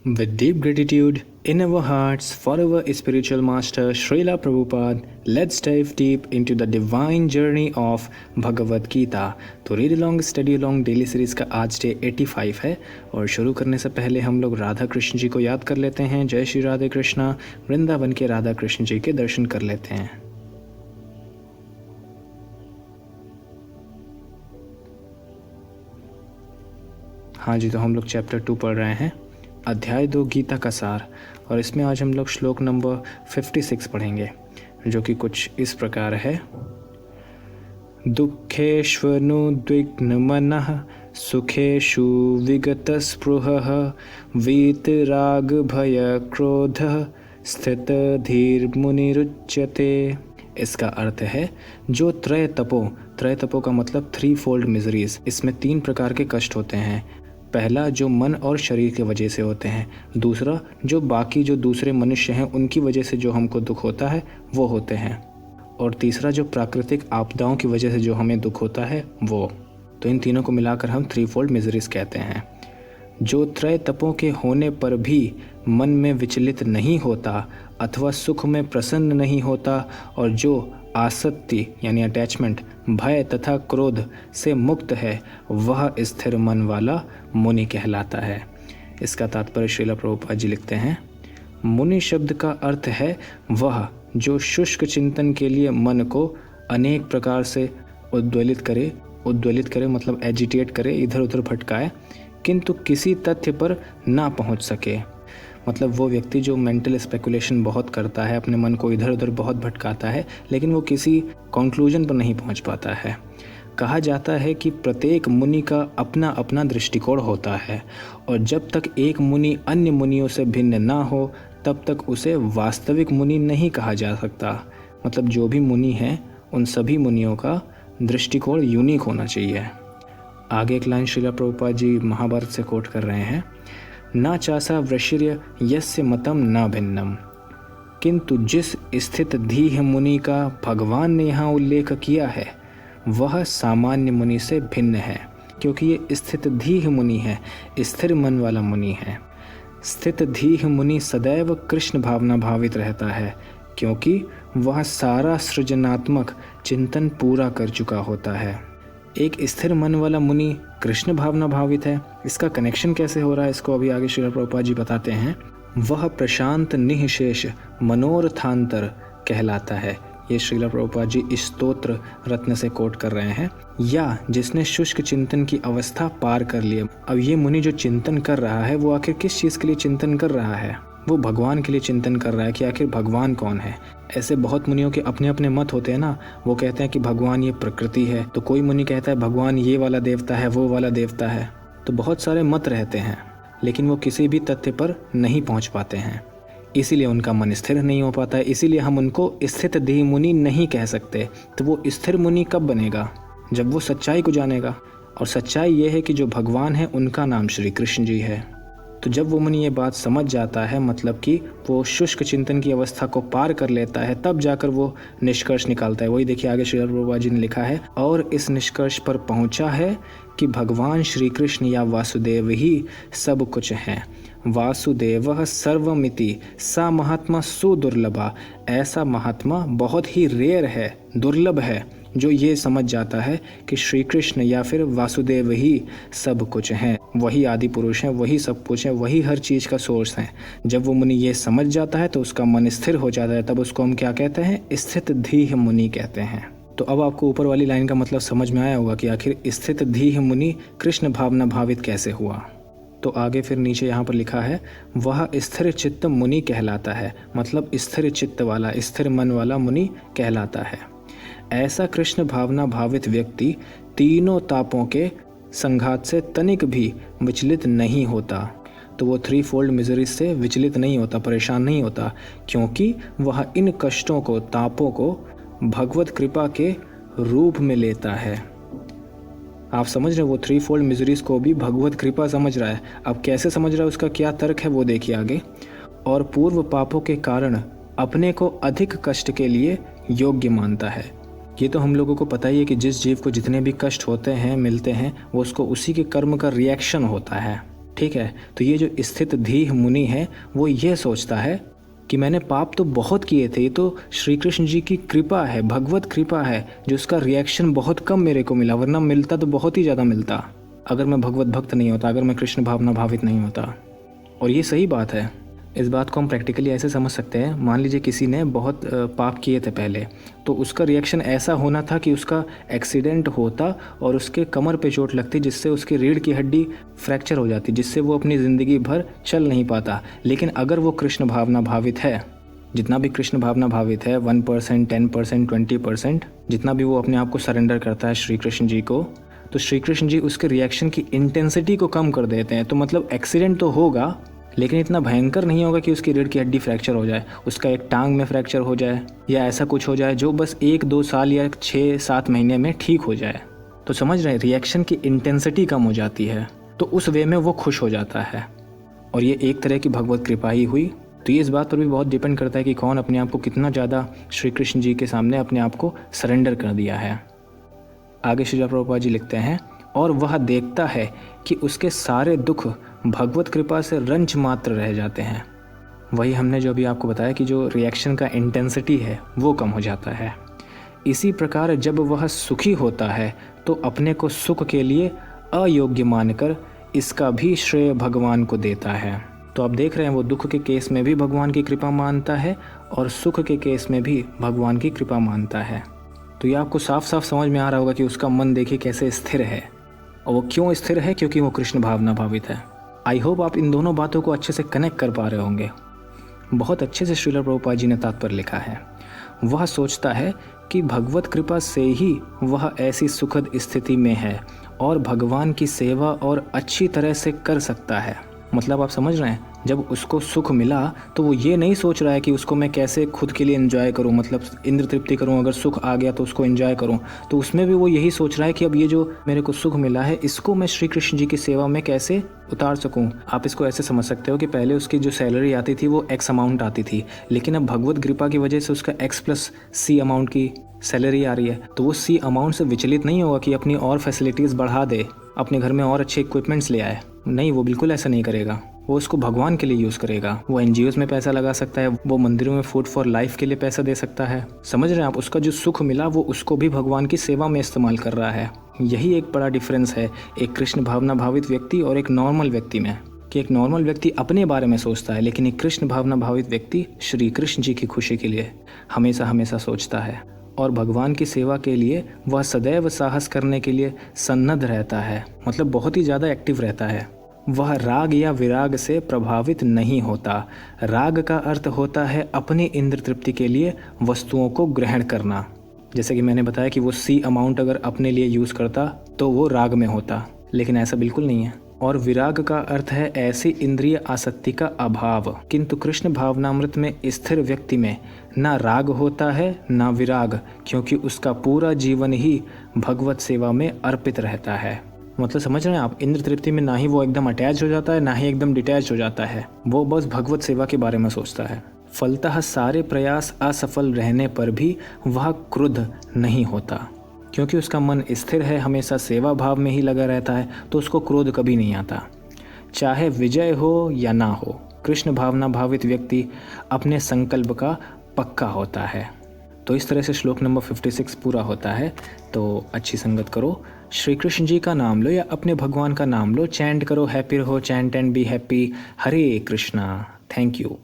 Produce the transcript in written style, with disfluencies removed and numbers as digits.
With deep gratitude in our hearts for our spiritual master Srila Prabhupada, let's dive deep into the divine journey of Bhagavad Gita. तो read along study along daily series का आज day 85 है और शुरू करने से पहले हम लोग राधा कृष्ण जी को याद कर लेते हैं। जय श्री राधे कृष्णा। वृंदावन के राधा कृष्ण जी के दर्शन कर लेते हैं। हाँ जी, तो हम लोग चैप्टर 2 पढ़ रहे हैं, अध्याय 2 गीता का सार, और इसमें आज हम लोग श्लोक नंबर 56 पढ़ेंगे, जो कि कुछ इस प्रकार है। दुःखेष्वनुद्विग्नमनः सुखेषु विगतस्पृहः वीतरागभयक्रोधः स्थितधीर्मुनिरुच्यते। इसका अर्थ है जो त्रय तपो का मतलब 3 फोल्ड मिजरीज, इसमें 3 प्रकार के कष्ट होते हैं। पहला जो मन और शरीर के वजह से होते हैं, दूसरा जो बाकी जो दूसरे मनुष्य हैं उनकी वजह से जो हमको दुख होता है वो होते हैं, और तीसरा जो प्राकृतिक आपदाओं की वजह से जो हमें दुख होता है वो। तो इन तीनों को मिलाकर हम 3 फोल्ड मिजरीज कहते हैं। जो त्रय तपों के होने पर भी मन में विचलित नहीं होता अथवा सुख में प्रसन्न नहीं होता, और जो आसक्ति यानी अटैचमेंट, भय तथा क्रोध से मुक्त है, वह स्थिर मन वाला मुनि कहलाता है। इसका तात्पर्य श्रीला प्रभुपाद जी लिखते हैं, मुनि शब्द का अर्थ है वह जो शुष्क चिंतन के लिए मन को अनेक प्रकार से उद्वेलित करे मतलब एजिटेट करे, इधर उधर भटकाए, किंतु किसी तथ्य पर ना पहुंच सके। मतलब वो व्यक्ति जो मेंटल स्पेकुलेशन बहुत करता है, अपने मन को इधर उधर बहुत भटकाता है, लेकिन वो किसी कंक्लूजन पर नहीं पहुंच पाता है। कहा जाता है कि प्रत्येक मुनि का अपना अपना दृष्टिकोण होता है, और जब तक एक मुनि अन्य मुनियों से भिन्न ना हो तब तक उसे वास्तविक मुनि नहीं कहा जा सकता। मतलब जो भी मुनि हैं उन सभी मुनियों का दृष्टिकोण यूनिक होना चाहिए। आगे एक लाइन श्रीला प्रभुपाद जी महाभारत से कोट कर रहे हैं, ना चासा वृषिर्य यस्य मतम न भिन्नम। किंतु जिस स्थित धीह मुनि का भगवान ने यहाँ उल्लेख किया है वह सामान्य मुनि से भिन्न है, क्योंकि ये स्थित धीह मुनि है, स्थिर मन वाला मुनि है। स्थित धीह मुनि सदैव कृष्ण भावना भावित रहता है, क्योंकि वह सारा सृजनात्मक चिंतन पूरा कर चुका होता है। एक स्थिर मन वाला मुनि कृष्ण भावना भावित है। इसका कनेक्शन कैसे हो रहा है इसको अभी आगे श्रील प्रभुपाद जी बताते हैं। वह प्रशांत निःशेष मनोरथांतर कहलाता है। ये श्रील प्रभुपाद जी इस स्तोत्र रत्न से कोट कर रहे हैं। या जिसने शुष्क चिंतन की अवस्था पार कर लिया। अब ये मुनि जो चिंतन कर रहा है वो आखिर किस चीज़ के लिए चिंतन कर रहा है? वो भगवान के लिए चिंतन कर रहा है कि आखिर भगवान कौन है। ऐसे बहुत मुनियों के अपने अपने मत होते हैं ना। वो कहते हैं कि भगवान ये प्रकृति है, तो कोई मुनि कहता है भगवान ये वाला देवता है, वो वाला देवता है। तो बहुत सारे मत रहते हैं, लेकिन वो किसी भी तथ्य पर नहीं पहुंच पाते हैं, इसीलिए उनका मन स्थिर नहीं हो पाता है। इसीलिए हम उनको स्थित धीह मुनि नहीं कह सकते। तो वो स्थिर मुनि कब बनेगा? जब वो सच्चाई को जानेगा, और सच्चाई ये है कि जो भगवान है उनका नाम श्री कृष्ण जी है। तो जब वो मुनि ये बात समझ जाता है, मतलब कि वो शुष्क चिंतन की अवस्था को पार कर लेता है, तब जाकर वो निष्कर्ष निकालता है। वही देखिए आगे श्री प्रभुपाद जी ने लिखा है, और इस निष्कर्ष पर पहुंचा है कि भगवान श्री कृष्ण या वासुदेव ही सब कुछ हैं। वासुदेव सर्वमिति सा महात्मा सुदुर्लभा। ऐसा महात्मा बहुत ही रेयर है, दुर्लभ है, जो ये समझ जाता है कि श्री कृष्ण या फिर वासुदेव ही सब कुछ हैं, वही आदि पुरुष हैं, वही सब कुछ है, वही हर चीज़ का सोर्स है। जब वो मुनि ये समझ जाता है तो उसका मन स्थिर हो जाता है, तब उसको हम क्या कहते हैं? स्थित धीह मुनि कहते हैं। तो अब आपको ऊपर वाली लाइन का मतलब समझ में आया होगा कि आखिर स्थित धीह मुनि कृष्ण भावना भावित कैसे हुआ। तो आगे फिर नीचे यहाँ पर लिखा है, वह स्थिर चित्त मुनि कहलाता है। मतलब स्थिर चित्त वाला, स्थिर मन वाला मुनि कहलाता है। ऐसा कृष्ण भावना भावित व्यक्ति तीनों तापों के संघात से तनिक भी विचलित नहीं होता। तो वो 3 फोल्ड मिजरी से विचलित नहीं होता, परेशान नहीं होता, क्योंकि वह इन कष्टों को, तापों को भगवत कृपा के रूप में लेता है। आप समझ रहे, वो 3 फोल्ड मिजरीज को भी भगवत कृपा समझ रहा है। अब कैसे समझ रहा है, उसका क्या तर्क है वो देखिए आगे। और पूर्व पापों के कारण अपने को अधिक कष्ट के लिए योग्य मानता है। ये तो हम लोगों को पता ही है कि जिस जीव को जितने भी कष्ट होते हैं, मिलते हैं, वो उसको उसी के कर्म का रिएक्शन होता है। ठीक है, तो ये जो स्थित धीह मुनि है वो ये सोचता है कि मैंने पाप तो बहुत किए थे, ये तो श्री कृष्ण जी की कृपा है, भगवत कृपा है, जो उसका रिएक्शन बहुत कम मेरे को मिला, वरना मिलता तो बहुत ही ज़्यादा मिलता अगर मैं भगवत भक्त नहीं होता, अगर मैं कृष्ण भावना भावित नहीं होता। और ये सही बात है। इस बात को हम प्रैक्टिकली ऐसे समझ सकते हैं, मान लीजिए किसी ने बहुत पाप किए थे पहले, तो उसका रिएक्शन ऐसा होना था कि उसका एक्सीडेंट होता और उसके कमर पे चोट लगती, जिससे उसकी रीढ़ की हड्डी फ्रैक्चर हो जाती, जिससे वो अपनी ज़िंदगी भर चल नहीं पाता। लेकिन अगर वो कृष्ण भावना भावित है, जितना भी कृष्ण भावना भावित है, 1%, 10%, 20%, जितना भी वो अपने आप को सरेंडर करता है श्री कृष्ण जी को, तो श्री कृष्ण जी उसके रिएक्शन की इंटेंसिटी को कम कर देते हैं। तो मतलब एक्सीडेंट तो होगा, लेकिन इतना भयंकर नहीं होगा कि उसकी रीढ़ की हड्डी फ्रैक्चर हो जाए, उसका एक टांग में फ्रैक्चर हो जाए, या ऐसा कुछ हो जाए जो बस 1-2 साल या 6-7 महीने में ठीक हो जाए। तो समझ रहे हैं, रिएक्शन की इंटेंसिटी कम हो जाती है, तो उस वे में वो खुश हो जाता है। और ये एक तरह की भगवत कृपा ही हुई। तो ये इस बात पर भी बहुत डिपेंड करता है कि कौन अपने आप को कितना ज़्यादा श्री कृष्ण जी के सामने अपने आप को सरेंडर कर दिया है। आगे श्रील प्रभुपाद जी लिखते हैं, और वह देखता है कि उसके सारे दुख भगवत कृपा से रंच मात्र रह जाते हैं। वही हमने जो अभी आपको बताया कि जो रिएक्शन का इंटेंसिटी है वो कम हो जाता है। इसी प्रकार जब वह सुखी होता है तो अपने को सुख के लिए अयोग्य मानकर इसका भी श्रेय भगवान को देता है। तो आप देख रहे हैं, वो दुख के केस में भी भगवान की कृपा मानता है और सुख के केस में भी भगवान की कृपा मानता है। तो ये आपको साफ साफ समझ में आ रहा होगा कि उसका मन देखिए कैसे स्थिर है। और वो क्यों स्थिर है? क्योंकि वो कृष्ण भावना भावित है। आई होप आप इन दोनों बातों को अच्छे से कनेक्ट कर पा रहे होंगे। बहुत अच्छे से श्रील प्रभुपाद जी ने तात्पर्य लिखा है। वह सोचता है कि भगवत कृपा से ही वह ऐसी सुखद स्थिति में है और भगवान की सेवा और अच्छी तरह से कर सकता है। मतलब आप समझ रहे हैं, जब उसको सुख मिला तो वो ये नहीं सोच रहा है कि उसको मैं कैसे खुद के लिए एंजॉय करूं, मतलब इंद्र तृप्ति करूं, अगर सुख आ गया तो उसको एंजॉय करूं। तो उसमें भी वो यही सोच रहा है कि अब ये जो मेरे को सुख मिला है इसको मैं श्री कृष्ण जी की सेवा में कैसे उतार सकूं। आप इसको ऐसे समझ सकते हो कि पहले उसकी जो सैलरी आती थी वो एक्स अमाउंट आती थी, लेकिन अब भगवत कृपा की वजह से उसका x+c अमाउंट की सैलरी आ रही है। तो वो c अमाउंट से विचलित नहीं होगा कि अपनी और फैसिलिटीज़ बढ़ा दे, अपने घर में और अच्छे इक्विपमेंट्स ले आए। नहीं, वो बिल्कुल ऐसा नहीं करेगा। वो उसको भगवान के लिए यूज़ करेगा। वो NGOs में पैसा लगा सकता है, वो मंदिरों में फूड फॉर लाइफ के लिए पैसा दे सकता है। समझ रहे हैं आप, उसका जो सुख मिला वो उसको भी भगवान की सेवा में इस्तेमाल कर रहा है। यही एक बड़ा डिफरेंस है एक कृष्ण भावना भावित व्यक्ति और एक नॉर्मल व्यक्ति में, कि एक नॉर्मल व्यक्ति अपने बारे में सोचता है, लेकिन एक कृष्ण भावना भावित व्यक्ति श्री कृष्ण जी की खुशी के लिए हमेशा हमेशा सोचता है और भगवान की सेवा के लिए वह सदैव साहस करने के लिए सन्नद्ध रहता है। मतलब बहुत ही ज़्यादा एक्टिव रहता है। वह राग या विराग से प्रभावित नहीं होता। राग का अर्थ होता है अपनी इंद्र तृप्ति के लिए वस्तुओं को ग्रहण करना। जैसे कि मैंने बताया कि वो c अमाउंट अगर अपने लिए यूज़ करता तो वो राग में होता, लेकिन ऐसा बिल्कुल नहीं है। और विराग का अर्थ है ऐसी इंद्रिय आसक्ति का अभाव। किंतु कृष्ण भावनामृत में स्थिर व्यक्ति में ना राग होता है ना विराग, क्योंकि उसका पूरा जीवन ही भगवत सेवा में अर्पित रहता है। मतलब समझ रहे हैं आप, इंद्र तृप्ति में ना ही वो एकदम अटैच हो जाता है ना ही एकदम डिटैच हो जाता है। वो बस भगवत सेवा के बारे में सोचता है। फलतः सारे प्रयास असफल रहने पर भी वह क्रुद्ध नहीं होता, क्योंकि उसका मन स्थिर है, हमेशा सेवा भाव में ही लगा रहता है, तो उसको क्रोध कभी नहीं आता, चाहे विजय हो या ना हो। कृष्ण भावना भावित व्यक्ति अपने संकल्प का पक्का होता है। तो इस तरह से श्लोक नंबर 56 पूरा होता है। तो अच्छी संगत करो, श्री कृष्ण जी का नाम लो या अपने भगवान का नाम लो, चैंट करो, हैप्पी रहो, chant and be happy. Hare Krishna. Thank you.